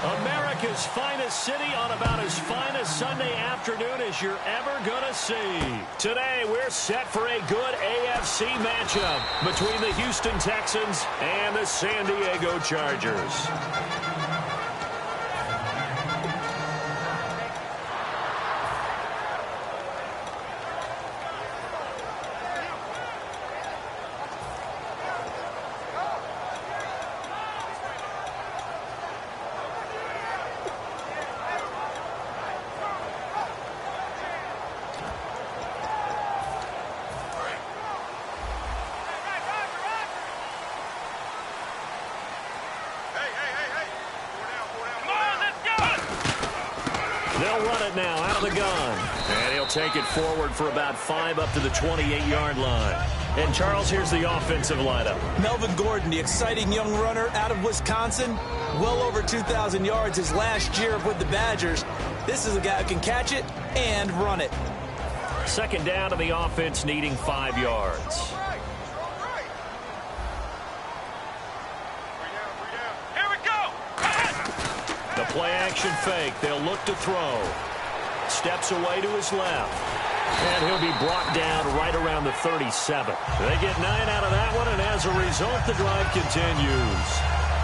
America's finest city on about as fine a Sunday afternoon as you're ever going to see. Today, we're set for a good AFC matchup between the Houston Texans and the San Diego Chargers. They'll run it now out of the gun. And he'll take it forward for about 5 up to the 28-yard line. And, Charles, here's the offensive lineup. Melvin Gordon, the exciting young runner out of Wisconsin. Well over 2,000 yards his last year with the Badgers. This is a guy who can catch it and run it. Second down to the offense, needing 5 yards. The play-action fake. They'll look to throw. Steps away to his left. And he'll be brought down right around the 37. They get 9 out of that one, and as a result, the drive continues.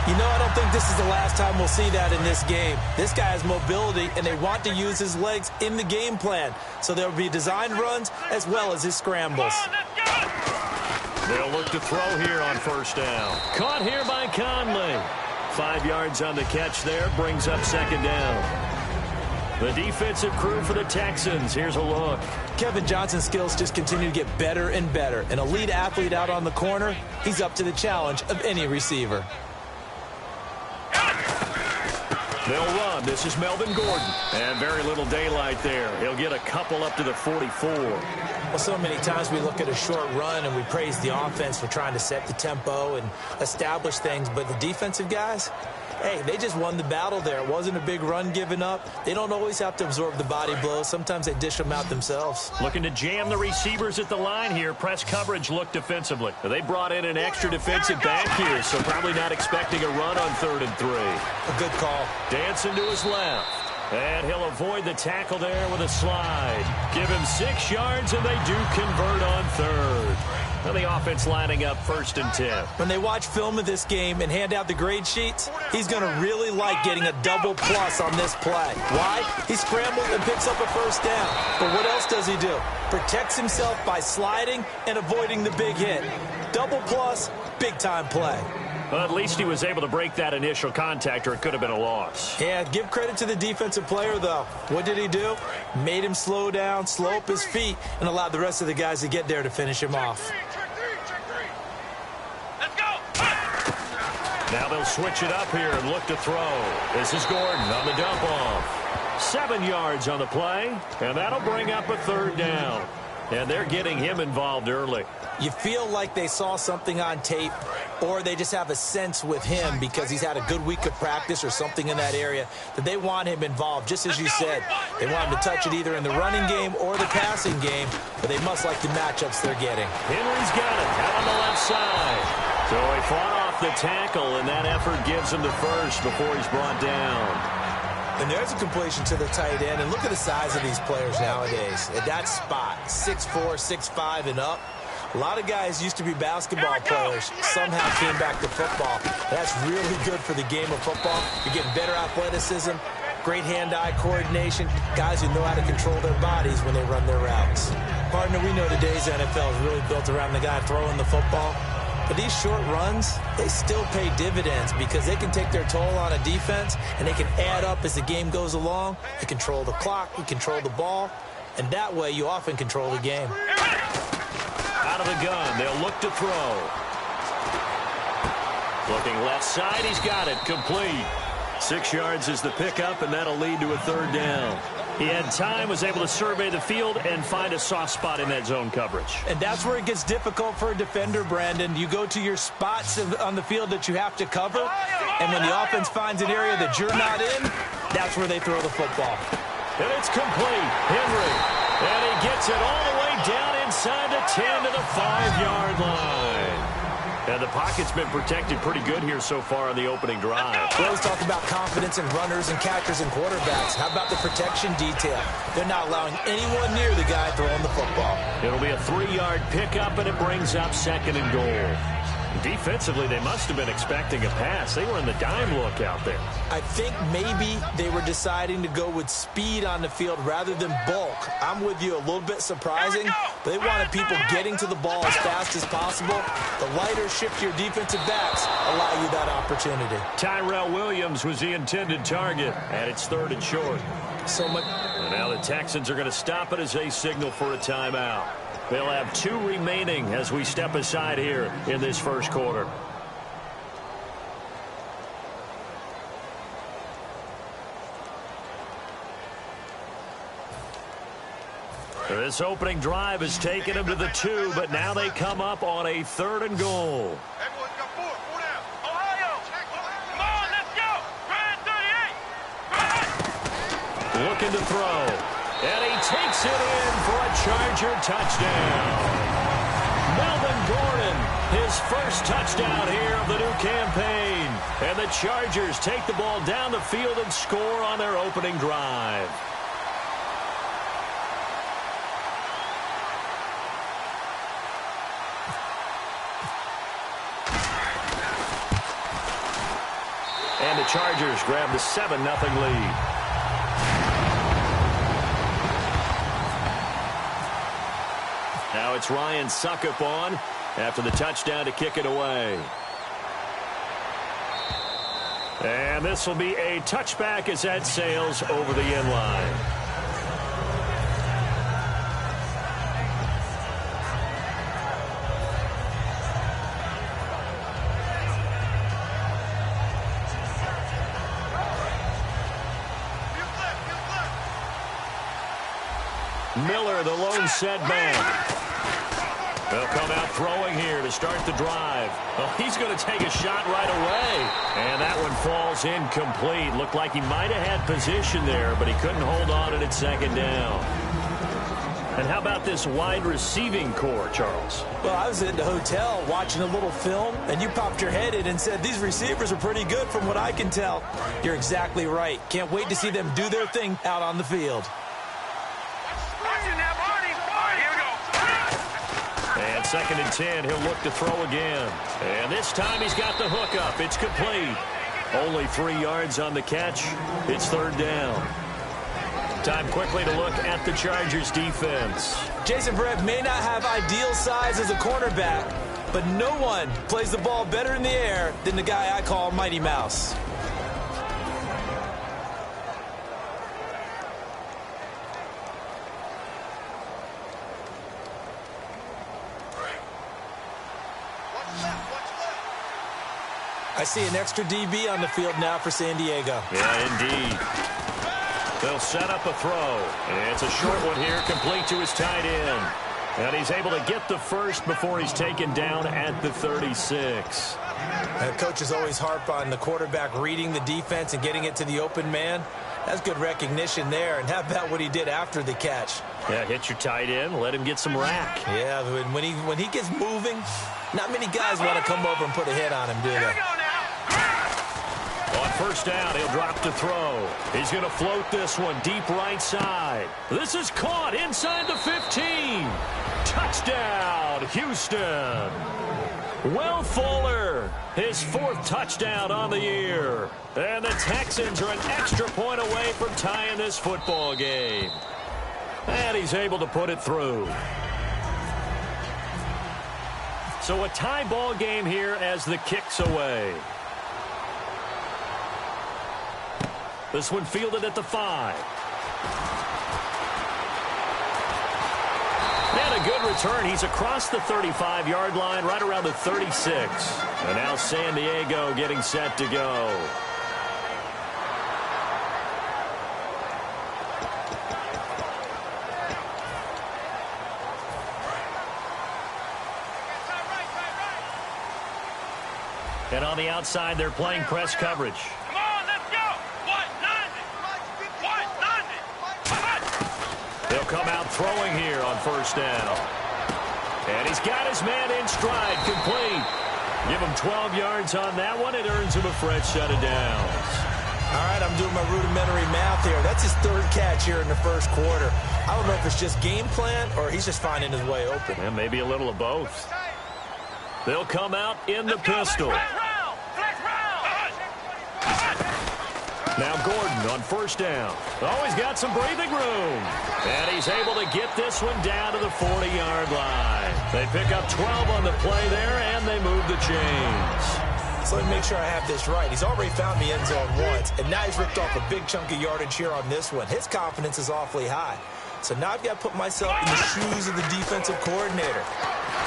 You know, I don't think this is the last time we'll see that in this game. This guy has mobility, and they want to use his legs in the game plan. So there will be designed runs as well as his scrambles. They'll look to throw here on first down. Caught here by Conley. 5 yards on the catch there, brings up second down. The defensive crew for the Texans. Here's a look. Kevin Johnson's skills just continue to get better and better. An elite athlete out on the corner. He's up to the challenge of any receiver. They'll run. This is Melvin Gordon. And very little daylight there. He'll get a couple up to the 44. Well, so many times we look at a short run and we praise the offense for trying to set the tempo and establish things. But the defensive guys, hey, they just won the battle there. It wasn't a big run given up. They don't always have to absorb the body blows. Sometimes they dish them out themselves. Looking to jam the receivers at the line here. Press coverage look defensively. They brought in an extra defensive back here, so probably not expecting a run on 3rd and 3. A good call. Dancing to his left. And he'll avoid the tackle there with a slide. Give him 6 yards, and they do convert on 3rd. And the offense lining up 1st and 10. When they watch film of this game and hand out the grade sheets, he's going to really like getting a double plus on this play. Why? He scrambles and picks up a first down. But what else does he do? Protects himself by sliding and avoiding the big hit. Double plus, big-time play. Well, at least he was able to break that initial contact, or it could have been a loss. Yeah, give credit to the defensive player, though. What did he do? Made him slow down, slow up his feet, and allowed the rest of the guys to get there to finish him off. Let's go! Now they'll switch it up here and look to throw. This is Gordon on the dump off. 7 yards on the play, and that'll bring up a 3rd down. And they're getting him involved early. You feel like they saw something on tape, or they just have a sense with him because he's had a good week of practice or something in that area that they want him involved, just as you said. They want him to touch it either in the running game or the passing game, but they must like the matchups they're getting. Henry's got it out on the left side. So he fought off the tackle, and that effort gives him the first before he's brought down. And there's a completion to the tight end. And look at the size of these players nowadays. At that spot, 6'4", 6'5", and up. A lot of guys used to be basketball players, somehow came back to football. That's really good for the game of football. You're getting better athleticism, great hand-eye coordination, guys who know how to control their bodies when they run their routes. Partner, we know today's NFL is really built around the guy throwing the football. But these short runs, they still pay dividends because they can take their toll on a defense and they can add up as the game goes along. They control the clock, you control the ball, and that way you often control the game. Out of the gun, they'll look to throw. Looking left side, he's got it, complete. 6 yards is the pickup, and that'll lead to a 3rd down. He had time, was able to survey the field and find a soft spot in that zone coverage. And that's where it gets difficult for a defender, Brandon. You go to your spots on the field that you have to cover, and when the offense finds an area that you're not in, that's where they throw the football. And it's complete. Henry. And he gets it all the way down inside the 10 to the 5-yard line. And the pocket's been protected pretty good here so far on the opening drive. We always talk about confidence in runners and catchers and quarterbacks. How about the protection detail? They're not allowing anyone near the guy throwing the football. It'll be a 3-yard pickup, and it brings up 2nd and goal. Defensively, they must have been expecting a pass. They were in the dime look out there. I think maybe they were deciding to go with speed on the field rather than bulk. I'm with you, a little bit surprising. They wanted people getting to the ball as fast as possible. The lighter, shiftier defensive backs allow you that opportunity. Tyrell Williams was the intended target, and it's 3rd and short. So much. And now the Texans are going to stop it as they signal for a timeout. They'll have 2 remaining as we step aside here in this first quarter. This opening drive has taken them to the 2, but now they come up on a 3rd and goal. Looking to throw. And he takes it in for a Charger touchdown. Melvin Gordon, his first touchdown here of the new campaign. And the Chargers take the ball down the field and score on their opening drive. And the Chargers grab the 7-0 lead. Now it's Ryan Suckup on after the touchdown to kick it away. And this will be a touchback as that sails over the end line. Miller, the lone setback. They'll come out throwing here to start the drive. Well, he's going to take a shot right away. And that one falls incomplete. Looked like he might have had position there, but he couldn't hold on at 2nd down. And how about this wide receiving core, Charles? Well, I was in the hotel watching a little film, and you popped your head in and said, these receivers are pretty good from what I can tell. You're exactly right. Can't wait to see them do their thing out on the field. And 2nd and 10, he'll look to throw again. And this time he's got the hook up. It's complete. Only 3 yards on the catch. It's 3rd down. Time quickly to look at the Chargers defense. Jason Verrett may not have ideal size as a cornerback, but no one plays the ball better in the air than the guy I call Mighty Mouse. I see an extra DB on the field now for San Diego. Yeah, indeed. They'll set up a throw. And it's a short one here, complete to his tight end. And he's able to get the first before he's taken down at the 36. Coaches always harp on the quarterback reading the defense and getting it to the open man. That's good recognition there. And how about what he did after the catch? Yeah, hit your tight end, let him get some rack. Yeah, when he gets moving, not many guys want to come over and put a hit on him, do they? On 1st down, he'll drop to throw. He's going to float this one deep right side. This is caught inside the 15. Touchdown, Houston. Will Fuller, his 4th touchdown on the year. And the Texans are an extra point away from tying this football game. And he's able to put it through. So a tie ball game here as the kick's away. This one fielded at the 5. And a good return. He's across the 35-yard line, right around the 36. And now San Diego getting set to go. And on the outside, they're playing press coverage. Come on, let's go. 190. They'll come out throwing here on 1st down. And he's got his man in stride, complete. Give him 12 yards on that one. It earns him a fresh set of downs. All right, I'm doing my rudimentary math here. That's his third catch here in the first quarter. I don't know if it's just game plan or he's just finding his way open. And maybe a little of both. They'll come out in the pistol. Now Gordon on first down. Oh, he's got some breathing room. And he's able to get this one down to the 40-yard line. They pick up 12 on the play there, and they move the chains. So let me make sure I have this right. He's already found the end zone once, and now he's ripped off a big chunk of yardage here on this one. His confidence is awfully high. So now I've got to put myself in the shoes of the defensive coordinator.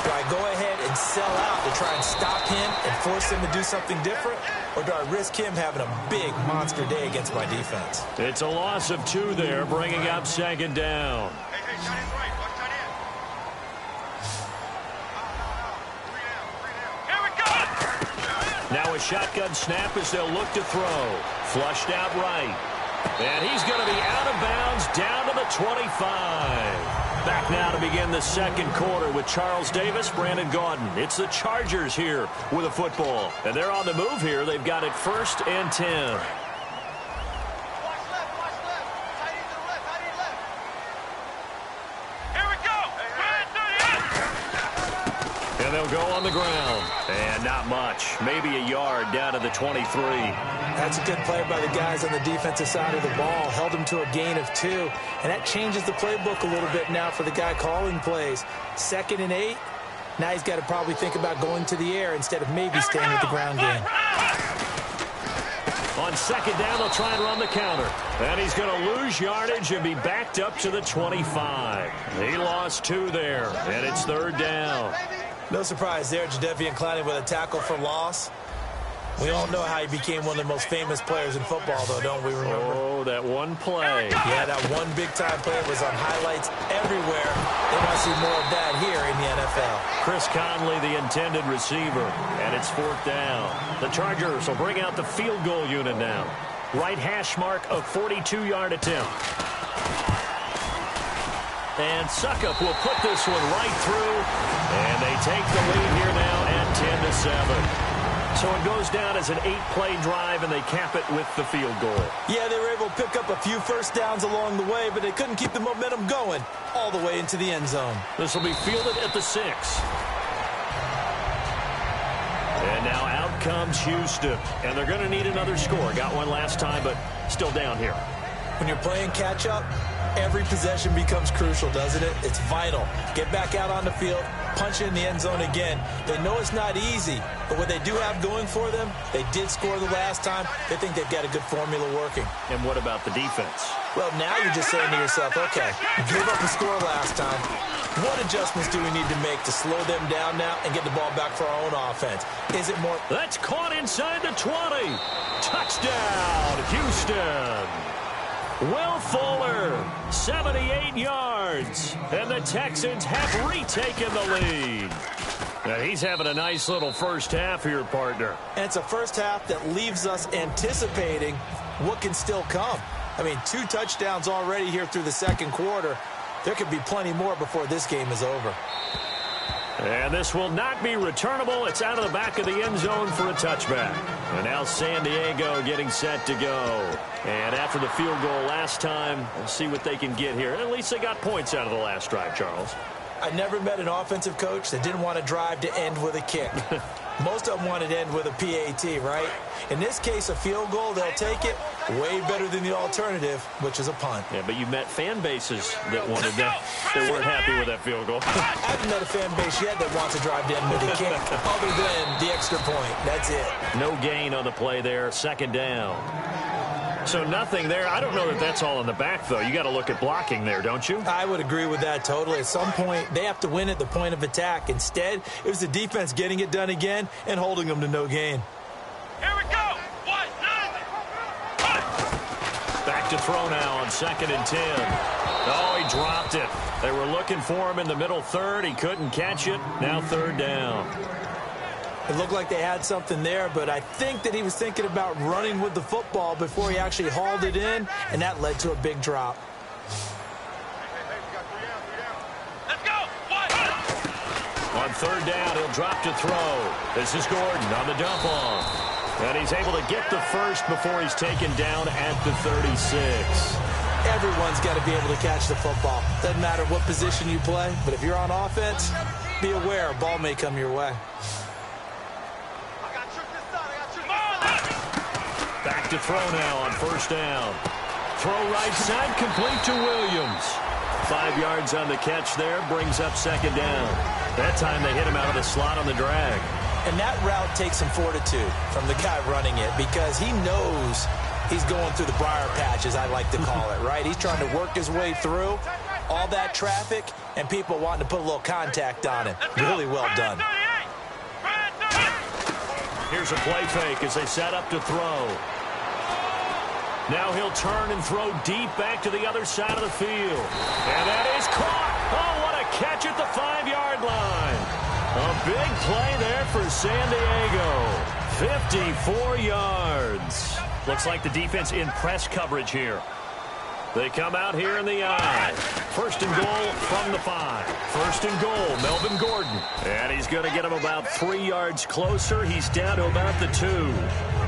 Do I go ahead and sell out to try and stop him and force him to do something different? Or do I risk him having a big monster day against my defense? It's a loss of 2 there, bringing up second down. Now a shotgun snap as they'll look to throw. Flushed out right. And he's going to be out of bounds down to the 25. Back now to begin the second quarter with Charles Davis, Brandon Gaudin. It's the Chargers here with a football. And they're on the move here. They've got it 1st and 10. And they'll go on the ground. And not much. Maybe a yard down to the 23. That's a good play by the guys on the defensive side of the ball. Held them to a gain of 2. And that changes the playbook a little bit now for the guy calling plays. 2nd and 8. Now he's got to probably think about going to the air instead of maybe staying with the ground game. On second down, they'll try and run the counter. And he's going to lose yardage and be backed up to the 25. He lost 2 there. And it's 3rd down. No surprise there, Jadeveon Clowney with a tackle for loss. We all know how he became one of the most famous players in football, though, don't we remember? Oh, that one play. Yeah, that one big-time play was on highlights everywhere. They want to see more of that here in the NFL. Chris Conley, the intended receiver, and it's 4th down. The Chargers will bring out the field goal unit now. Right hash mark, a 42-yard attempt. And Suckup will put this one right through, and they take the lead here now at 10-7. So it goes down as an 8-play drive, and they cap it with the field goal. Yeah, they were able to pick up a few first downs along the way, but they couldn't keep the momentum going all the way into the end zone. This will be fielded at the 6. And now out comes Houston, and they're going to need another score. Got one last time, but still down here. When you're playing catch-up, every possession becomes crucial, doesn't it? It's vital. Get back out on the field, punch in the end zone again. They know it's not easy, but what they do have going for them, they did score the last time. They think they've got a good formula working. And what about the defense? Well, now you're just saying to yourself, okay, we gave up a score last time. What adjustments do we need to make to slow them down now and get the ball back for our own offense? Is it more... That's caught inside the 20. Touchdown, Houston. Will Fuller, 78 yards, and the Texans have retaken the lead. Now he's having a nice little first half here, partner. And it's a first half that leaves us anticipating what can still come. I mean, 2 touchdowns already here through the second quarter. There could be plenty more before this game is over. And this will not be returnable. It's out of the back of the end zone for a touchback. And now San Diego getting set to go. And after the field goal last time, we'll see what they can get here. At least they got points out of the last drive, Charles. I never met an offensive coach that didn't want to drive to end with a kick. Most of them wanted to end with a PAT, right? In this case, a field goal, they'll take it. Way better than the alternative, which is a punt. Yeah, but you met fan bases that wanted that. They weren't happy with that field goal. I haven't met a fan base yet that wants to drive to end with a kick, other than the extra point. That's it. No gain on the play there. Second down. So nothing there. I don't know that that's all in the back, though. You got to look at blocking there, don't you? I would agree with that totally. At some point, they have to win at the point of attack. Instead, it was the defense getting it done again and holding them to no gain. Here we go. 1, 9. Back to throw now on 2nd and 10. Oh, he dropped it. They were looking for him in the middle third. He couldn't catch it. Now 3rd down. It looked like they had something there, but I think that he was thinking about running with the football before he actually hauled it in, and that led to a big drop. Let's go. 1. On third down, he'll drop to throw. This is Gordon on the dump off. And he's able to get the first before he's taken down at the 36. Everyone's got to be able to catch the football. Doesn't matter what position you play, but if you're on offense, be aware a ball may come your way. Back to throw now on first down. Throw right side, complete to Williams. 5 yards on the catch there, brings up second down. That time they hit him out of the slot on the drag. And that route takes some fortitude from the guy running it because he knows he's going through the briar patch, as I like to call it, right? He's trying to work his way through all that traffic and people wanting to put a little contact on him. Really well done. Here's a play fake as they set up to throw. Now he'll turn and throw deep back to the other side of the field. And that is caught. Oh, what a catch at the 5-yard line. A big play there for San Diego. 54 yards. Looks like the defense in press coverage here. They come out here in the eye. First and goal from the 5. First and goal, Melvin Gordon. And he's going to get him about 3 yards closer. He's down to about the 2.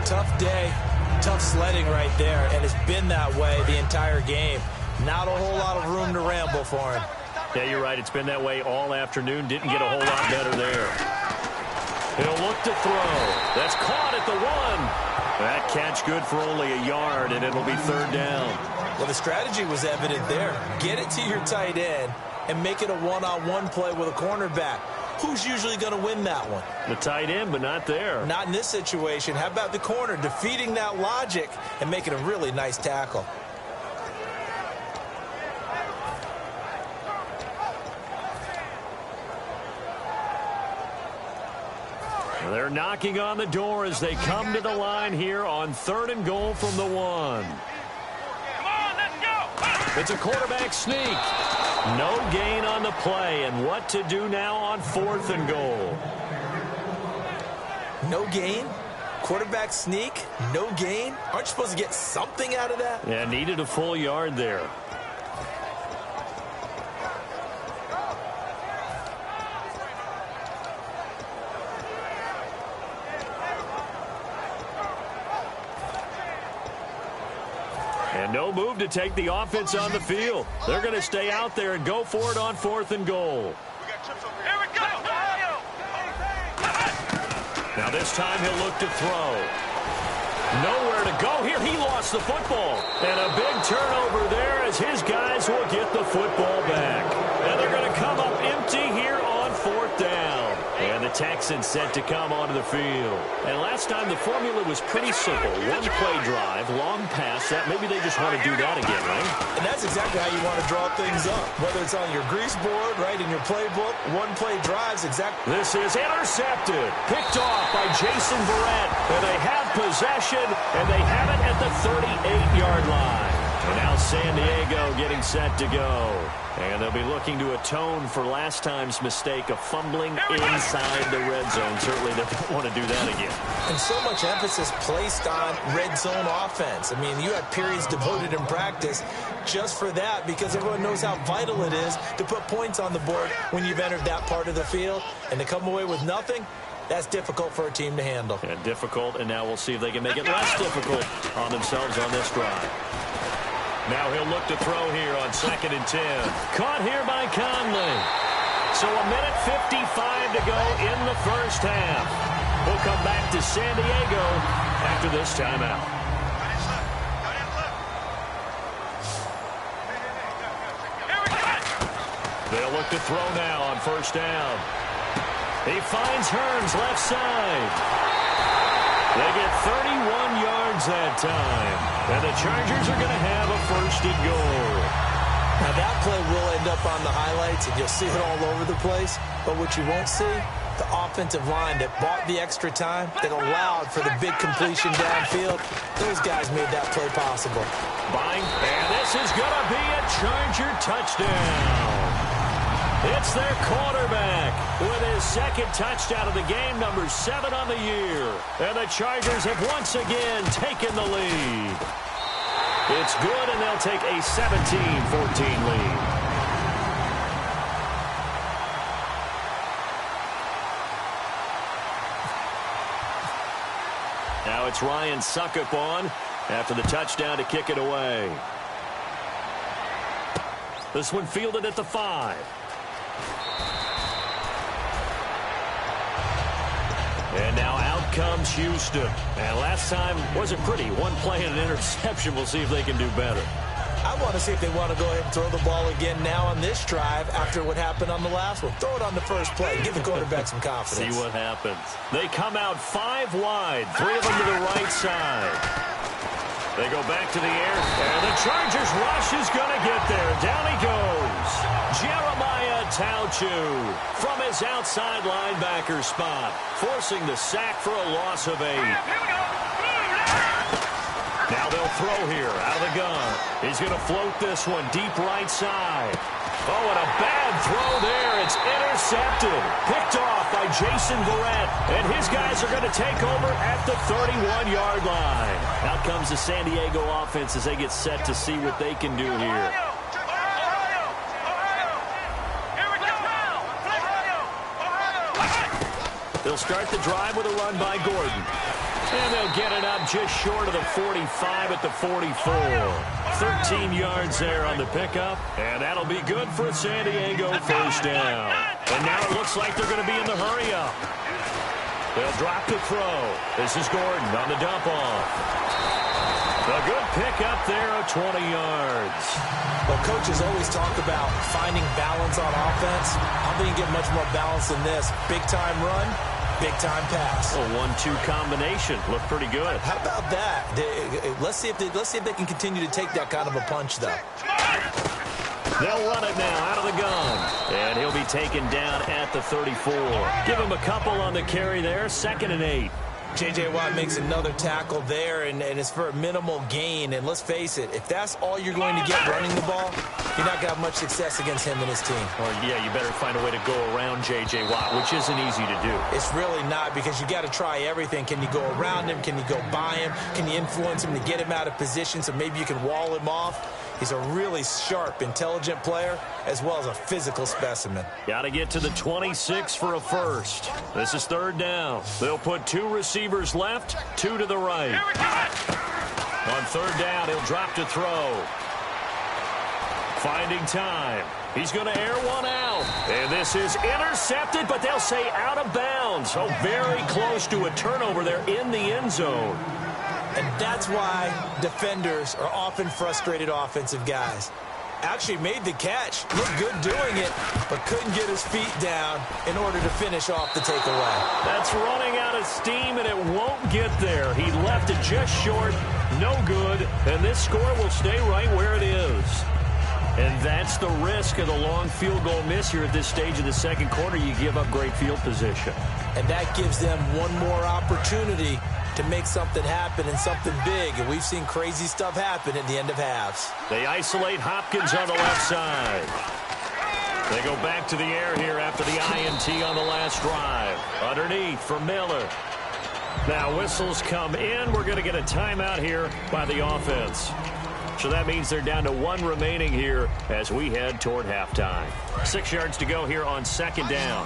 Tough day. Tough sledding right there, and it's been that way the entire game. Not a whole lot of room to ramble for him. Yeah, you're right. It's been that way all afternoon. Didn't get a whole lot better there. He'll look to throw. That's caught at the 1. That catch good for only a yard, and it'll be third down. Well, the strategy was evident there. Get it to your tight end and make it a one-on-one play with a cornerback. Who's usually going to win that one? The tight end, but not there. Not in this situation. How about the corner defeating that logic and making a really nice tackle? They're knocking on the door as they come to the line here on third and goal from the 1. Come on, let's go. It's a quarterback sneak. No gain on the play, and what to do now on fourth and goal. No gain? Quarterback sneak? No gain? Aren't you supposed to get something out of that? Yeah, needed a full yard there. And no move to take the offense on the field. They're going to stay out there and go for it on fourth and goal. Here we go. Now this time he'll look to throw. Nowhere to go here. He lost the football. And a big turnover there as his guys will get the football back. And they're going to come up empty here on fourth down. And the Texans set to come onto the field. And last time the formula was pretty simple. One play drive, long pass. That maybe they just want to do that again, right? And that's exactly how you want to draw things up. Whether it's on your grease board, right, in your playbook, one play drives exactly. This is intercepted. Picked off by Jason Verrett. And they have possession, and they have it at the 38-yard line. And now San Diego getting set to go. And they'll be looking to atone for last time's mistake of fumbling inside the red zone. Certainly they don't want to do that again. And so much emphasis placed on red zone offense. I mean, you had periods devoted in practice just for that because everyone knows how vital it is to put points on the board when you've entered that part of the field. And to come away with nothing, that's difficult for a team to handle. And difficult, and now we'll see if they can make it less difficult on themselves on this drive. Now he'll look to throw here on 2nd and 10. Caught here by Conley. So a minute 55 to go in the first half. We'll come back to San Diego after this timeout. They'll look to throw now on first down. He finds Hearns left side. They get 31 yards that time. And the Chargers are going to have a first and goal. Now that play will end up on the highlights, and you'll see it all over the place. But what you won't see, the offensive line that bought the extra time, that allowed for the big completion downfield, those guys made that play possible. Buying, and this is going to be a Charger touchdown. It's their quarterback with his second touchdown of the game, number 7 on the year. And the Chargers have once again taken the lead. It's good, and they'll take a 17-14 lead. it's Ryan Suckup on after the touchdown to kick it away. This one fielded at the 5. And now out comes Houston. And last time wasn't pretty. One play and an interception. We'll see if they can do better. I want to see if they want to go ahead and throw the ball again now on this drive after what happened on the last one. Throw it on the first play. Give the quarterback some confidence. See what happens. They come out 5 wide. 3 of them to the right side. They go back to the air. And the Chargers rush is going to get there. Down he goes. Jeremiah Tauchu from his outside linebacker spot, forcing the sack for a loss of 8. Now they'll throw here out of the gun. He's going to float this one deep right side. Oh, and a bad throw there. It's intercepted. Picked off by Jason Verrett. And his guys are going to take over at the 31-yard line. Out comes the San Diego offense as they get set to see what they can do here. They'll start the drive with a run by Gordon. And they'll get it up just short of the 45 at the 44. 13 yards there on the pickup. And that'll be good for a San Diego first down. And now it looks like they're going to be in the hurry-up. They'll drop the throw. This is Gordon on the dump-off. A good pickup there of 20 yards. Well, coaches always talk about finding balance on offense. I don't think you get much more balance than this. Big-time run, big-time pass. A 1-2 combination. Looked pretty good. How about that? Let's see if they can continue to take that kind of a punch, though. They'll run it now out of the gun. And he'll be taken down at the 34. Give him a couple on the carry there. 2nd and 8. J.J. Watt makes another tackle there, and it's for a minimal gain. And let's face it, if that's all you're going to get running the ball, you're not going to have much success against him and his team. Well, yeah, you better find a way to go around J.J. Watt, which isn't easy to do. It's really not, because you got to try everything. Can you go around him? Can you go by him? Can you influence him to get him out of position so maybe you can wall him off? He's a really sharp, intelligent player, as well as a physical specimen. Got to get to the 26 for a first. This is 3rd down. They'll put 2 receivers left, 2 to the right. On 3rd down, he'll drop to throw. Finding time. He's going to air one out. And this is intercepted, but they'll say out of bounds. So very close to a turnover there in the end zone. And that's why defenders are often frustrated offensive guys. Actually made the catch, looked good doing it, but couldn't get his feet down in order to finish off the takeaway. That's running out of steam, and it won't get there. He left it just short, no good, and this score will stay right where it is. And that's the risk of the long field goal miss here at this stage of the 2nd quarter. You give up great field position. And that gives them one more opportunity to make something happen and something big. And we've seen crazy stuff happen at the end of halves. They isolate Hopkins on the left side. They go back to the air here after the INT on the last drive. Underneath for Miller. Now whistles come in. We're going to get a timeout here by the offense. So that means they're down to 1 remaining here as we head toward halftime. 6 yards to go here on 2nd down.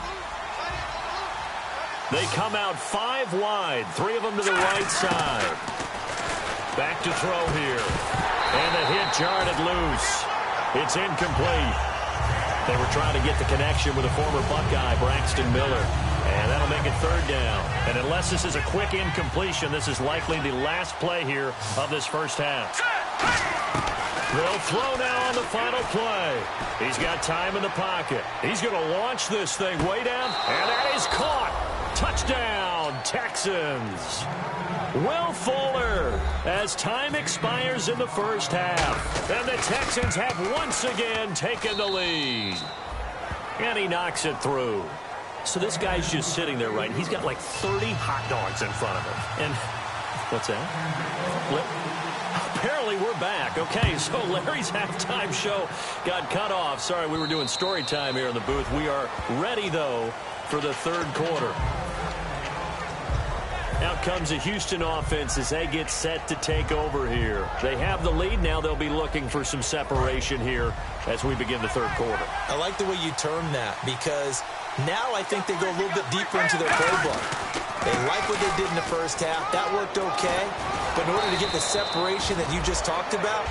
They come out 5 wide, 3 of them to the right side. Back to throw here. And the hit jarred it loose. It's incomplete. They were trying to get the connection with a former Buckeye, Braxton Miller. And that'll make it 3rd down. And unless this is a quick incompletion, this is likely the last play here of this first half. They'll throw now on the final play. He's got time in the pocket. He's going to launch this thing way down. And that is caught. Touchdown, Texans. Will Fuller as time expires in the first half. And the Texans have once again taken the lead. And he knocks it through. So this guy's just sitting there, right? He's got like 30 hot dogs in front of him. And what's that? Apparently we're back. Okay, so Larry's halftime show got cut off. Sorry, we were doing story time here in the booth. We are ready, though, for the 3rd quarter. Out comes the Houston offense as they get set to take over here. They have the lead. Now they'll be looking for some separation here as we begin the 3rd quarter. I like the way you term that, because now I think they go a little bit deeper into their playbook. They like what they did in the first half. That worked okay. But in order to get the separation that you just talked about,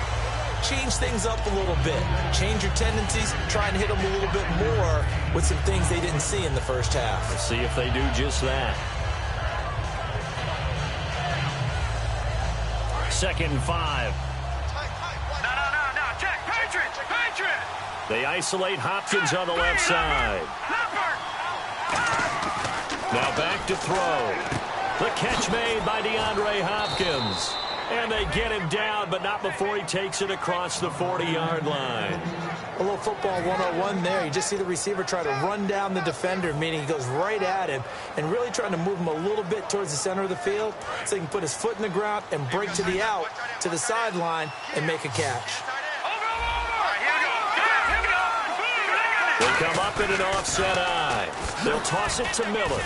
change things up a little bit. Change your tendencies. Try and hit them a little bit more with some things they didn't see in the first half. Let's see if they do just that. 2nd and 5. No. Check. Patriot. They isolate Hopkins on the left side. Now back to throw. The catch made by DeAndre Hopkins. And they get him down, but not before he takes it across the 40-yard line. A little football 101 there. You just see the receiver try to run down the defender, meaning he goes right at him and really trying to move him a little bit towards the center of the field so he can put his foot in the ground and break to the out, to the sideline, and make a catch. They come up in an offset eye. They'll toss it to Miller.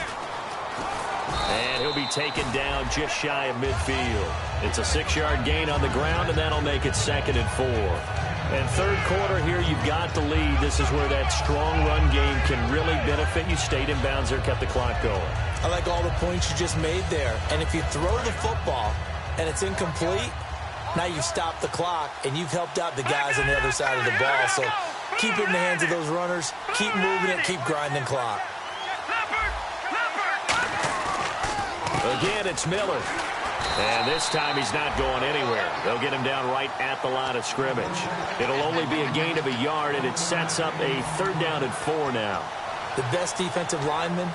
And he'll be taken down just shy of midfield. It's a 6-yard gain on the ground, and that'll make it 2nd and 4. And third quarter here, you've got the lead. This is where that strong run game can really benefit you. Stayed in bounds there, kept the clock going. I like all the points you just made there. And if you throw the football and it's incomplete, now you've stopped the clock, and you've helped out the guys on the other side of the ball. So keep it in the hands of those runners. Keep moving it. Keep grinding clock. Again, it's Miller. And this time he's not going anywhere. They'll get him down right at the line of scrimmage. It'll only be a gain of a yard, and it sets up a 3rd down and 4 now. The best defensive linemen,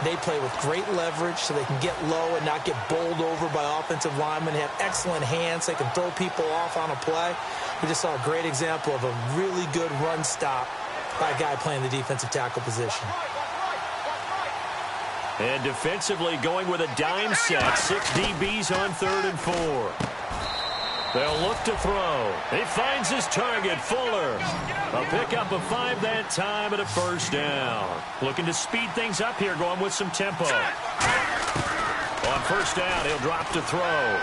they play with great leverage so they can get low and not get bowled over by offensive linemen. They have excellent hands. They can throw people off on a play. We just saw a great example of a really good run stop by a guy playing the defensive tackle position. And defensively going with a dime set. 6 DBs on 3rd and 4. They'll look to throw. He finds his target, Fuller. A pickup of 5 that time and a 1st down. Looking to speed things up here, going with some tempo. On 1st down, he'll drop to throw.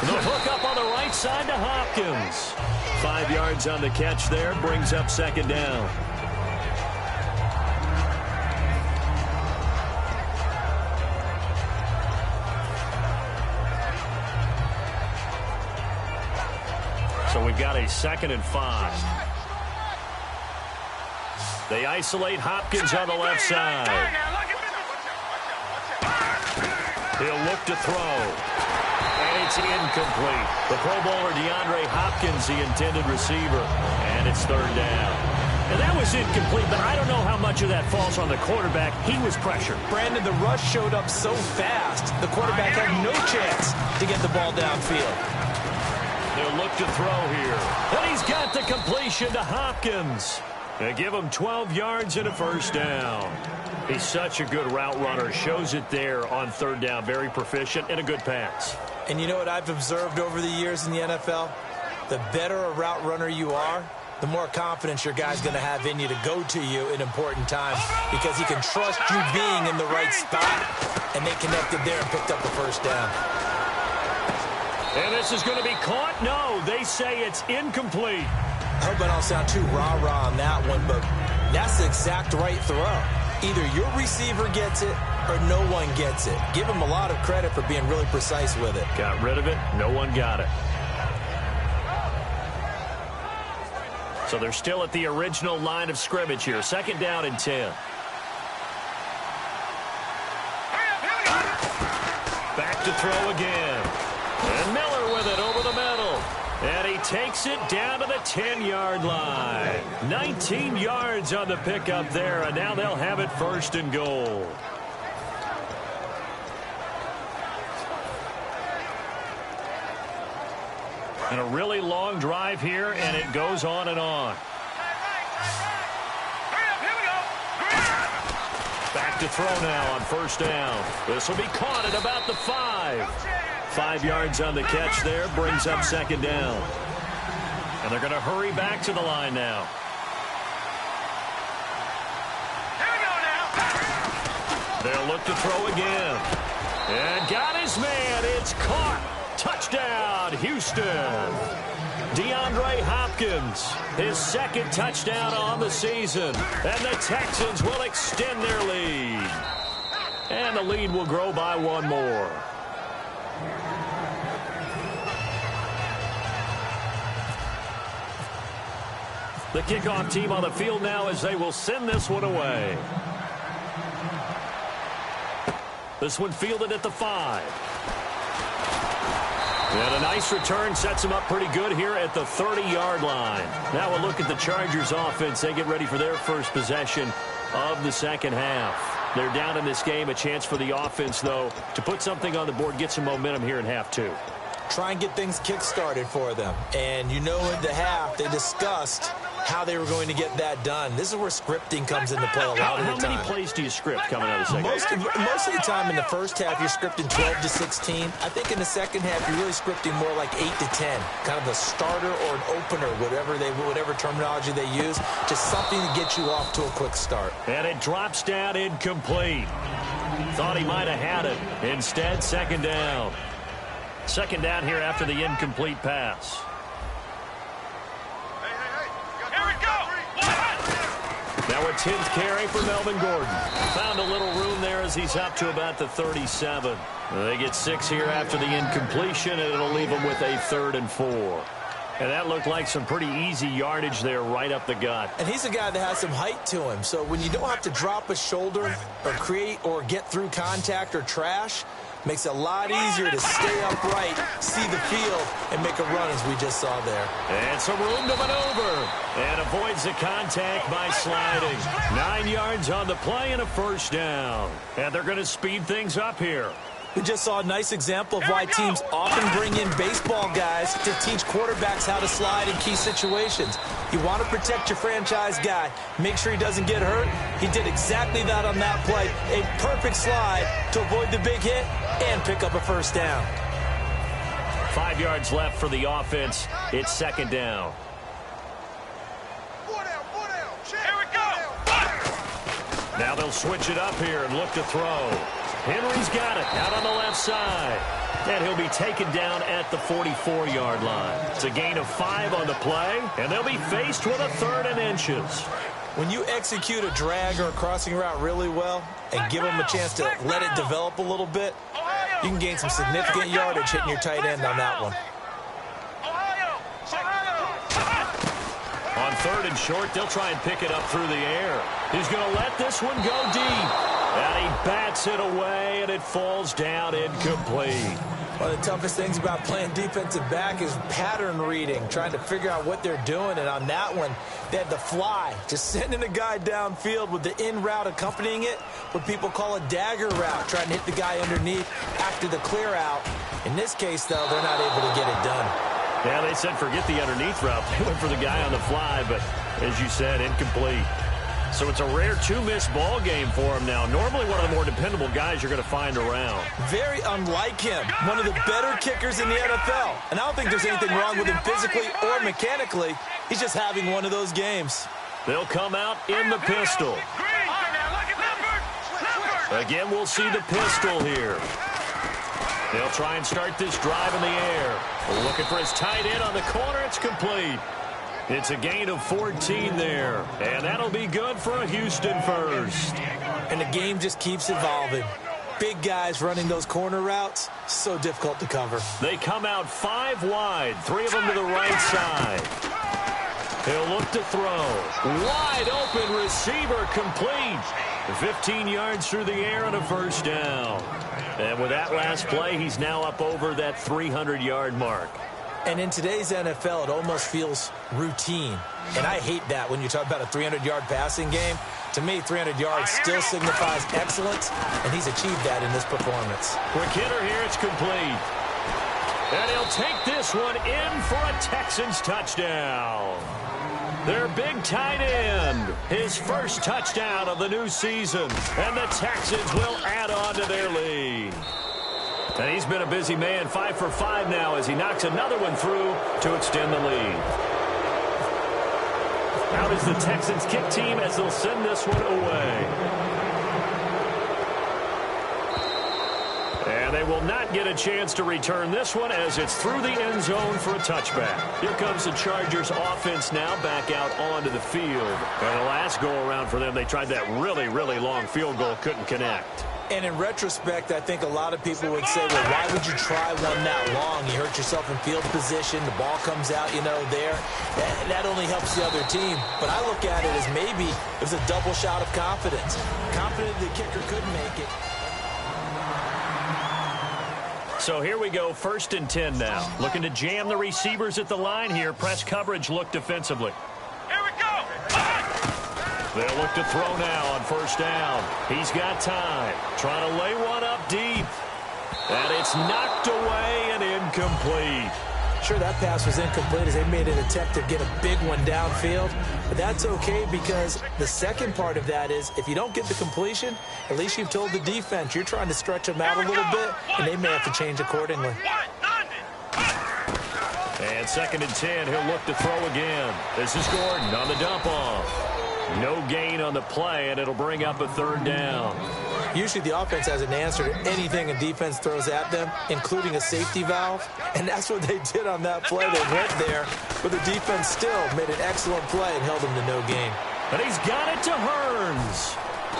The hook up on the right side to Hopkins. 5 yards on the catch there, brings up 2nd down. So we've got a 2nd and 5. They isolate Hopkins on the left side. He'll look to throw. And it's incomplete. The Pro Bowler DeAndre Hopkins, the intended receiver. And it's 3rd down. And that was incomplete, but I don't know how much of that falls on the quarterback. He was pressured. Brandon, the rush showed up so fast, the quarterback had no chance to get the ball downfield. They'll look to throw here. And he's got the completion to Hopkins. They give him 12 yards and a 1st down. He's such a good route runner. Shows it there on 3rd down. Very proficient and a good pass. And you know what I've observed over the years in the NFL? The better a route runner you are, the more confidence your guy's going to have in you to go to you in important times because he can trust you being in the right spot, and they connected there and picked up the 1st down. And this is going to be caught? No, they say it's incomplete. I hope I don't sound too rah-rah on that one, but that's the exact right throw. Either your receiver gets it or no one gets it. Give him a lot of credit for being really precise with it. Got rid of it. No one got it. So they're still at the original line of scrimmage here. 2nd down and 10. Back to throw again. And Miller with it over the middle. And he takes it down to the 10-yard line. 19 yards on the pickup there, and now they'll have it 1st and goal. And a really long drive here, and it goes on and on. Back to throw now on 1st down. This will be caught at about the 5. 5 yards on the catch there, brings up 2nd down. And they're going to hurry back to the line now. They'll look to throw again. And got his man. It's caught. Touchdown, Houston. DeAndre Hopkins, his 2nd touchdown on the season. And the Texans will extend their lead. And the lead will grow by one more. The kickoff team on the field now as they will send this one away. This one fielded at the 5. And a nice return sets them up pretty good here at the 30-yard line. Now we'll look at the Chargers offense. They get ready for their first possession of the second half. They're down in this game. A chance for the offense, though, to put something on the board, get some momentum here in half 2. Try and get things kick-started for them. And you know in the half they discussed how they were going to get that done. This is where scripting comes into play a lot of the time. How many plays do you script coming out of the second half? Most of the time in the first half, you're scripting 12 to 16. I think in the second half, you're really scripting more like 8 to 10. Kind of a starter or an opener, whatever terminology they use. Just something to get you off to a quick start. And it drops down incomplete. Thought he might have had it. Instead, second down. Second down here after the incomplete pass. Now a 10th carry for Melvin Gordon. Found a little room there as he's up to about the 37. They get 6 here after the incompletion, and it'll leave them with a 3rd and 4. And that looked like some pretty easy yardage there right up the gut. And he's a guy that has some height to him. So when you don't have to drop a shoulder or create or get through contact or trash, makes it a lot easier to stay upright, see the field, and make a run as we just saw there. And some room to maneuver. And avoids the contact by sliding. 9 yards on the play and a first down. And they're going to speed things up here. We just saw a nice example of why teams often bring in baseball guys to teach quarterbacks how to slide in key situations. You want to protect your franchise guy. Make sure he doesn't get hurt. He did exactly that on that play. A perfect slide to avoid the big hit and pick up a first down. 5 yards left for the offense. It's second down. Here we go. Now they'll switch it up here and look to throw. Henry's got it out on the left side. And he'll be taken down at the 44-yard line. It's a gain of 5 on the play, and they'll be faced with a 3rd and inches. When you execute a drag or a crossing route really well and give them a chance to let it develop a little bit, you can gain some significant yardage hitting your tight end on that one. On 3rd and short, they'll try and pick it up through the air. He's going to let this one go deep. And he bats it away, and it falls down incomplete. One of the toughest things about playing defensive back is pattern reading, trying to figure out what they're doing. And on that one, they had the fly, just sending a guy downfield with the in route accompanying it, what people call a dagger route, trying to hit the guy underneath after the clear out. In this case, though, they're not able to get it done. Yeah, they said forget the underneath route. They went for the guy on the fly, but as you said, incomplete. So it's a rare 2-miss ball game for him now. Normally one of the more dependable guys you're going to find around. Very unlike him. One of the better kickers in the NFL. And I don't think there's anything wrong with him physically or mechanically. He's just having one of those games. They'll come out in the pistol. Again, we'll see the pistol here. They'll try and start this drive in the air. Looking for his tight end on the corner. It's complete. It's a gain of 14 there. And that'll be good for a Houston first. And the game just keeps evolving. Big guys running those corner routes, so difficult to cover. They come out 5 wide, 3 of them to the right side. He'll look to throw. Wide open receiver complete. 15 yards through the air and a first down. And with that last play, he's now up over that 300-yard mark. And in today's NFL, it almost feels routine. And I hate that when you talk about a 300-yard passing game. To me, 300 yards still signifies excellence, and he's achieved that in this performance. Quick hitter here, it's complete. And he'll take this one in for a Texans touchdown. Their big tight end, his first touchdown of the new season. And the Texans will add on to their lead. And he's been a busy man, 5 for 5 now as he knocks another one through to extend the lead. Out is the Texans kick team as they'll send this one away. And they will not get a chance to return this one as it's through the end zone for a touchback. Here comes the Chargers offense now back out onto the field. And the last go-around for them, they tried that really, really long field goal, couldn't connect. And in retrospect, I think a lot of people would say, well, why would you try one that long? You hurt yourself in field position. The ball comes out, there. That only helps the other team. But I look at it as maybe it was a double shot of confidence. Confident the kicker couldn't make it. So here we go, 1st and 10 now. Looking to jam the receivers at the line here. Press coverage look defensively. Here we go. They'll look to throw now on 1st down. He's got time. Trying to lay one up deep. And it's knocked away and incomplete. Sure, that pass was incomplete as they made an attempt to get a big one downfield. But that's okay because the second part of that is if you don't get the completion, at least you've told the defense you're trying to stretch them out a little bit, and they may have to change accordingly. And 2nd and 10, he'll look to throw again. This is Gordon on the dump off. No gain on the play, and it'll bring up a 3rd down. Usually the offense has an answer to anything a defense throws at them, including a safety valve. And that's what they did on that play. They went there, but the defense still made an excellent play and held them to no gain. And he's got it to Hearns.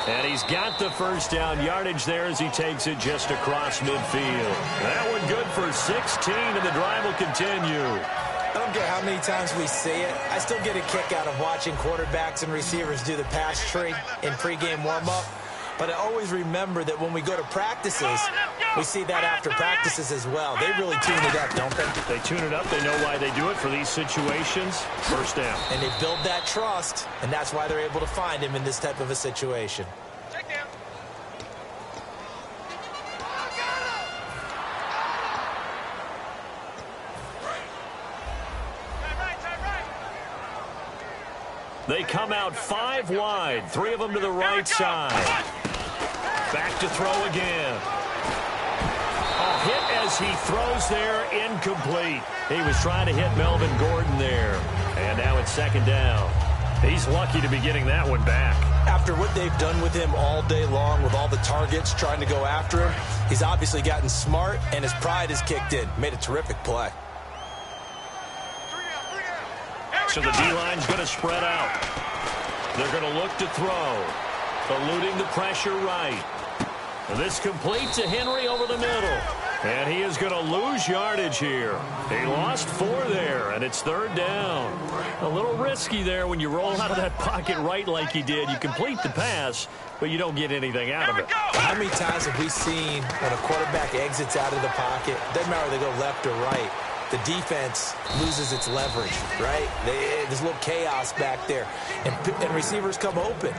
And he's got the 1st down yardage there as he takes it just across midfield. That one good for 16, and the drive will continue. I don't care how many times we see it. I still get a kick out of watching quarterbacks and receivers do the pass tree in pregame warm-up. But I always remember that when we go to practices, we see that after practices as well. They really tune it up, don't they? They tune it up. They know why they do it for these situations. 1st down. And they build that trust, and that's why they're able to find him in this type of a situation. They come out 5 wide, 3 of them to the right side. Back to throw again. A hit as he throws there, incomplete. He was trying to hit Melvin Gordon there. And now it's 2nd down. He's lucky to be getting that one back. After what they've done with him all day long with all the targets trying to go after him, he's obviously gotten smart and his pride has kicked in. Made a terrific play. So the D-line's going to spread out. They're going to look to throw. Eluding the pressure right. And this complete to Henry over the middle. And he is going to lose yardage here. He lost 4 there, and it's 3rd down. A little risky there when you roll out of that pocket right like he did. You complete the pass, but you don't get anything out of it. How many times have we seen when a quarterback exits out of the pocket, doesn't matter whether they go left or right, the defense loses its leverage, right? There's a little chaos back there, and receivers come open.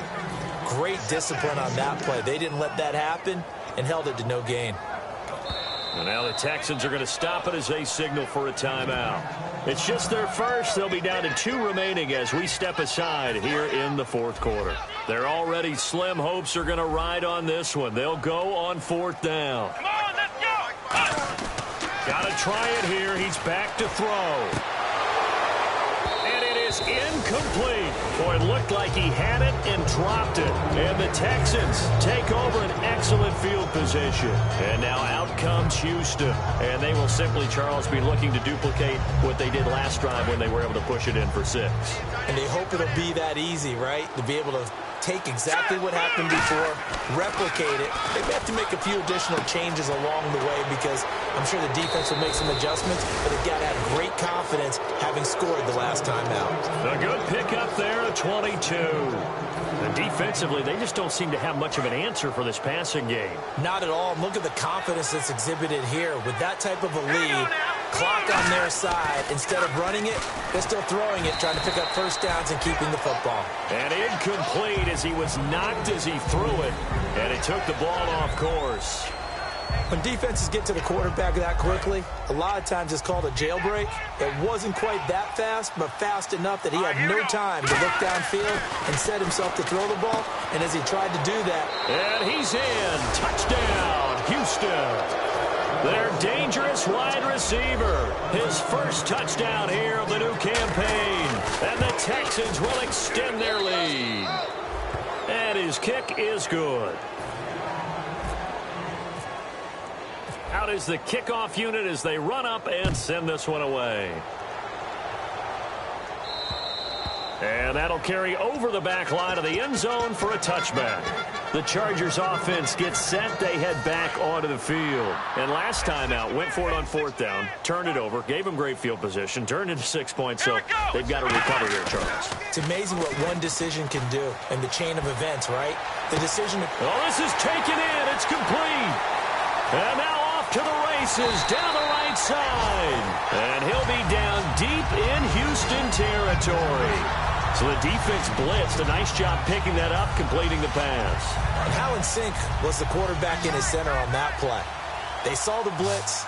Great discipline on that play. They didn't let that happen and held it to no gain. And now the Texans are going to stop it as they signal for a timeout. It's just their first. They'll be down to 2 remaining as we step aside here in the 4th quarter. Their already slim hopes are going to ride on this one. They'll go on 4th down. Come on, let's go. Got to try it here. He's back to throw. And it is incomplete. Boy, it looked like he had it and dropped it. And the Texans take over an excellent field position. And now out comes Houston. And they will simply, Charles, be looking to duplicate what they did last drive when they were able to push it in for 6. And they hope it'll be that easy, right? To be able to take exactly what happened before, replicate it. They may have to make a few additional changes along the way because I'm sure the defense will make some adjustments, but they've got to have great confidence having scored the last time out. A good pickup there at 22. And defensively, they just don't seem to have much of an answer for this passing game. Not at all. And look at the confidence that's exhibited here. With that type of a lead, clock on their side, instead of running it, they're still throwing it, trying to pick up 1st downs and keeping the football. And incomplete as he was knocked as he threw it, and it took the ball off course. When defenses get to the quarterback that quickly, a lot of times it's called a jailbreak. It wasn't quite that fast, but fast enough that he had no time to look downfield and set himself to throw the ball. And as he tried to do that, and he's in. Touchdown, Houston. Their dangerous wide receiver. His first touchdown here of the new campaign. And the Texans will extend their lead. And his kick is good. Out is the kickoff unit as they run up and send this one away. And that'll carry over the back line of the end zone for a touchback. The Chargers offense gets set. They head back onto the field. And last time out, went for it on 4th down, turned it over, gave them great field position, turned into 6 points, so they've got to recover here, Charles. It's amazing what one decision can do in the chain of events, right? The decision to... Oh, this is taken in. It's complete. And now off to the races down the right side. And he'll be down deep in Houston territory. So the defense blitzed. A nice job picking that up, completing the pass. And how in sync was the quarterback in his center on that play? They saw the blitz,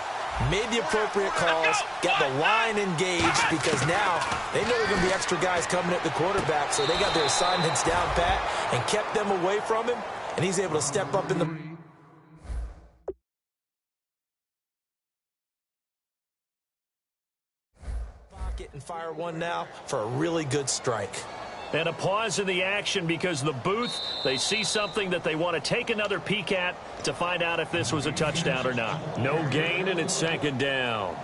made the appropriate calls, got the line engaged, because now they know there are going to be extra guys coming at the quarterback, so they got their assignments down pat and kept them away from him, and he's able to step up in the... and fire one now for a really good strike. And a pause in the action because the booth, they see something that they want to take another peek at to find out if this was a touchdown or not. No gain, and it's 2nd down.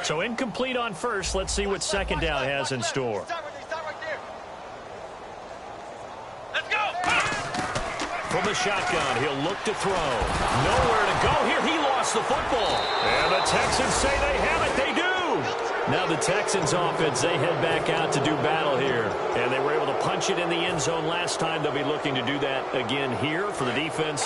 So incomplete on first. Let's see what 2nd down has in store. From the shotgun, he'll look to throw. Nowhere to go here. He lost the football. And the Texans say they have it. They do. Now the Texans offense, they head back out to do battle here. And they were able to punch it in the end zone last time. They'll be looking to do that again here for the defense.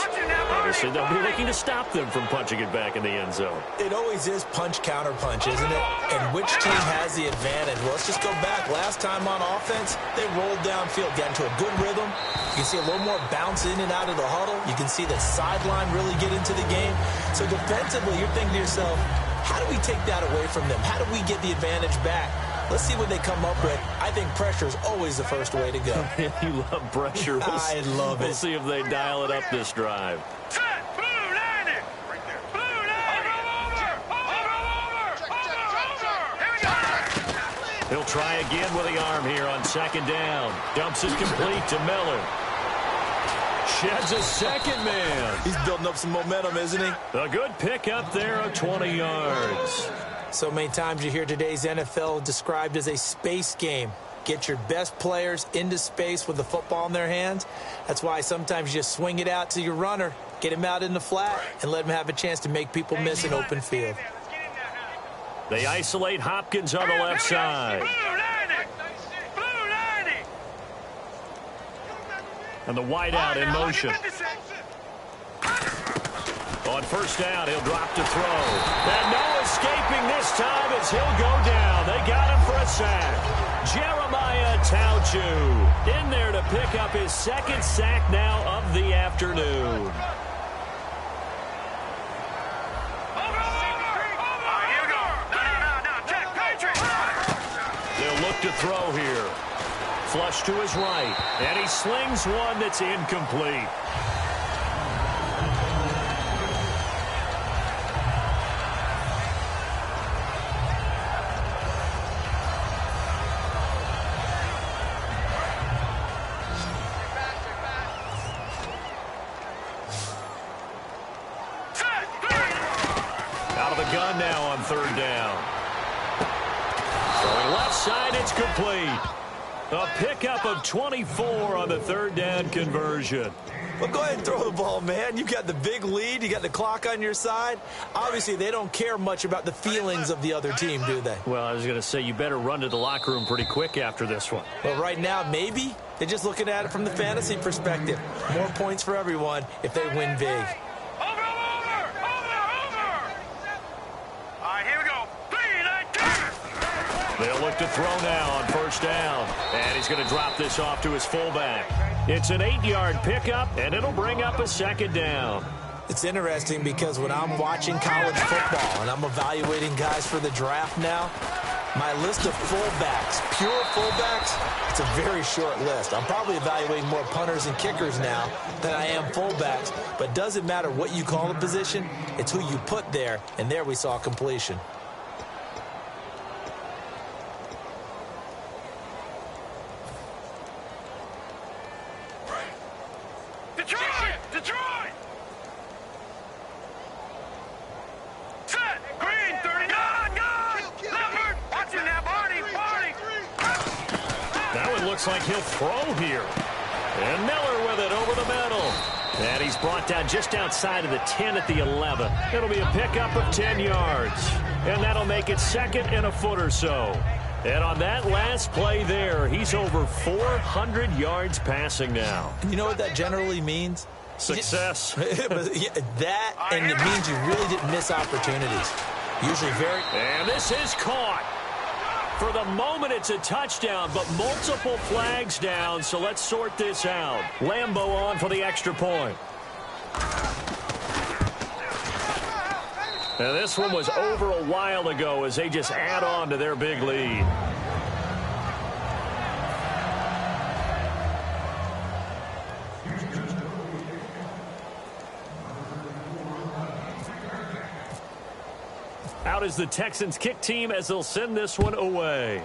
Obviously, they'll be looking to stop them from punching it back in the end zone. It always is punch-counter-punch, isn't it? And which team has the advantage? Well, let's just go back. Last time on offense, they rolled downfield, got into a good rhythm. You can see a little more bounce in and out of the huddle. You can see the sideline really get into the game. So defensively, you're thinking to yourself, how do we take that away from them? How do we get the advantage back? Let's see what they come up with. I think pressure is always the first way to go. You love pressure. I love it. We'll see if they dial it up this drive. He'll try again with the arm here on 2nd down. Dumps is complete to Miller. Sheds a second man. He's building up some momentum, isn't he? A good pick up there of 20 yards. So many times you hear today's NFL described as a space game. Get your best players into space with the football in their hands. That's why sometimes you just swing it out to your runner, get him out in the flat, and let him have a chance to make people miss an open field. They isolate Hopkins on the left side. And the wideout in motion. On 1st down, he'll drop to throw. And no escaping this time as he'll go down. They got him for a sack. Jeremiah Tauchu in there to pick up his 2nd sack now of the afternoon. They'll look to throw here. Flush to his right, and he slings one that's incomplete. Out of the gun now on 3rd down. Throwing left side, it's complete. A pickup of 24 on the 3rd down conversion. Well, go ahead and throw the ball, man. You got the big lead. You got the clock on your side. Obviously, they don't care much about the feelings of the other team, do they? Well, I was going to say, you better run to the locker room pretty quick after this one. Well, right now, maybe. They're just looking at it from the fantasy perspective. More points for everyone if they win big. They'll look to throw now on 1st down. And he's going to drop this off to his fullback. It's an 8-yard pickup, and it'll bring up a 2nd down. It's interesting because when I'm watching college football and I'm evaluating guys for the draft now, my list of fullbacks, pure fullbacks, it's a very short list. I'm probably evaluating more punters and kickers now than I am fullbacks. But doesn't matter what you call the position, it's who you put there, and there we saw completion. looks like he'll throw here. And Miller with it over the middle. And he's brought down just outside of the 10 at the 11. It'll be a pickup of 10 yards. And that'll make it second and a foot or so. And on that last play there, he's over 400 yards passing now. You know what that generally means? Success. That, and it means you really didn't miss opportunities. Usually very... And this is caught. For the moment, it's a touchdown, but multiple flags down, so let's sort this out. Lambo on for the extra point. And this one was over a while ago as they just add on to their big lead. Out is the Texans kick team as they'll send this one away.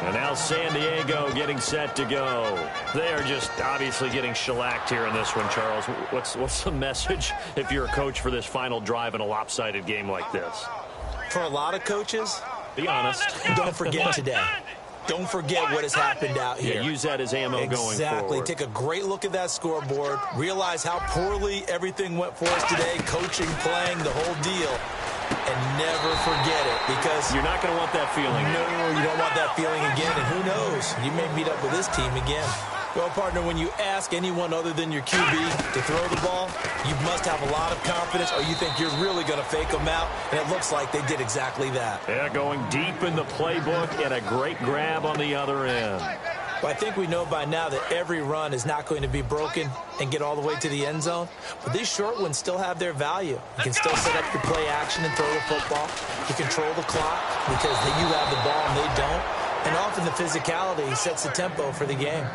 And now San Diego getting set to go. They are just obviously getting shellacked here in this one, Charles. What's the message if you're a coach for this final drive in a lopsided game like this? For a lot of coaches, be honest. Don't forget today. Don't forget what has happened out here. Yeah, use that as ammo going forward. Exactly. Take a great look at that scoreboard. Realize how poorly everything went for us today. Coaching, playing, the whole deal. And never forget it, because... You're not going to want that feeling. No, you don't want that feeling again. And who knows? You may meet up with this team again. Well, partner, when you ask anyone other than your QB to throw the ball, you must have a lot of confidence, or you think you're really going to fake them out, and it looks like they did exactly that. Yeah, going deep in the playbook and a great grab on the other end. Well, I think we know by now that every run is not going to be broken and get all the way to the end zone, but these short ones still have their value. You can still set up your play action and throw the football. You control the clock because you have the ball and they don't, and often the physicality sets the tempo for the game.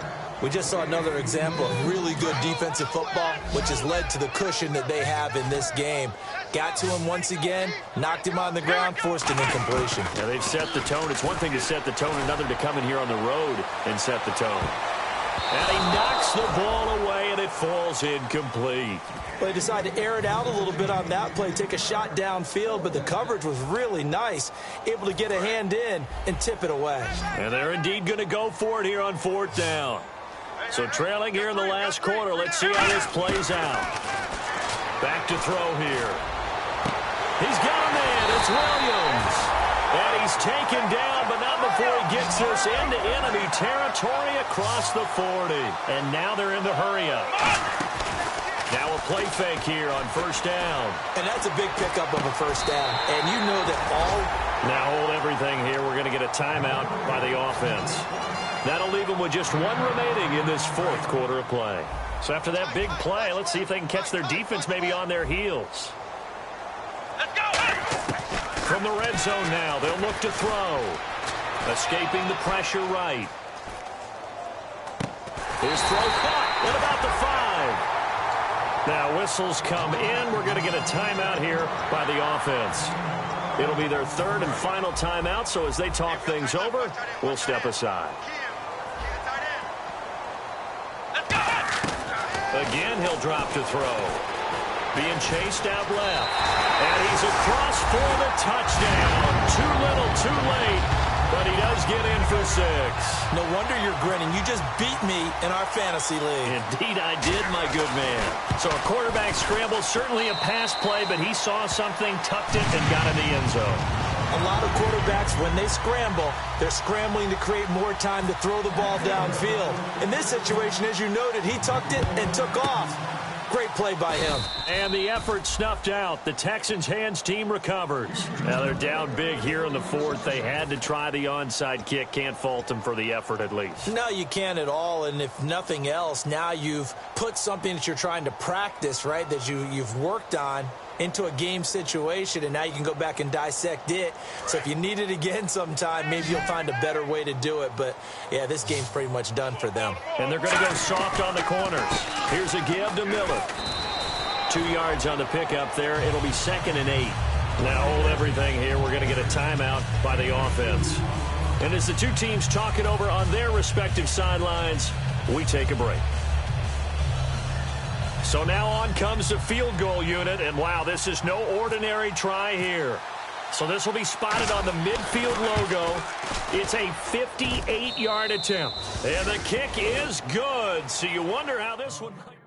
We just saw another example of really good defensive football, which has led to the cushion that they have in this game. Got to him once again, knocked him on the ground, forced an incompletion. Yeah, they've set the tone. It's one thing to set the tone, another to come in here on the road and set the tone. And he knocks the ball away, and it falls incomplete. Well, they decided to air it out a little bit on that play, take a shot downfield, but the coverage was really nice, able to get a hand in and tip it away. And they're indeed going to go for it here on fourth down. So trailing here in the last quarter. Let's see how this plays out. Back to throw here. He's got a man. It's Williams. And he's taken down, but not before he gets this into enemy territory across the 40. And now they're in the hurry-up. Now a play fake here on first down. And that's a big pickup of a first down. And you know that all... Now hold everything here. We're going to get a timeout by the offense. That'll leave them with just one remaining in this fourth quarter of play. So after that big play, let's see if they can catch their defense maybe on their heels. Let's go! From the red zone now, they'll look to throw. Escaping the pressure right. His throw caught at about the 5. Now whistles come in. We're going to get a timeout here by the offense. It'll be their third and final timeout, so as they talk things over, we'll step aside. Again, he'll drop to throw. Being chased out left. And he's across for the touchdown. Too little, too late. But he does get in for 6. No wonder you're grinning. You just beat me in our fantasy league. Indeed, I did, my good man. So a quarterback scramble, certainly a pass play, but he saw something, tucked it, and got in the end zone. A lot of quarterbacks, when they scramble, they're scrambling to create more time to throw the ball downfield. In this situation, as you noted, he tucked it and took off. Great play by him. And the effort snuffed out. The Texans' hands team recovers. Now they're down big here in the fourth. They had to try the onside kick. Can't fault them for the effort at least. No, you can't at all. And if nothing else, now you've put something that you're trying to practice, right, that you've worked on into a game situation, and now you can go back and dissect it. So if you need it again sometime, maybe you'll find a better way to do it. But, yeah, this game's pretty much done for them. And they're going to go soft on the corners. Here's a give to Miller. 2 yards on the pickup there. It'll be 2nd and 8. Now hold everything here. We're going to get a timeout by the offense. And as the two teams talk it over on their respective sidelines, we take a break. So now on comes the field goal unit, and wow, this is no ordinary try here. So this will be spotted on the midfield logo. It's a 58-yard attempt. And the kick is good. So you wonder how this one might...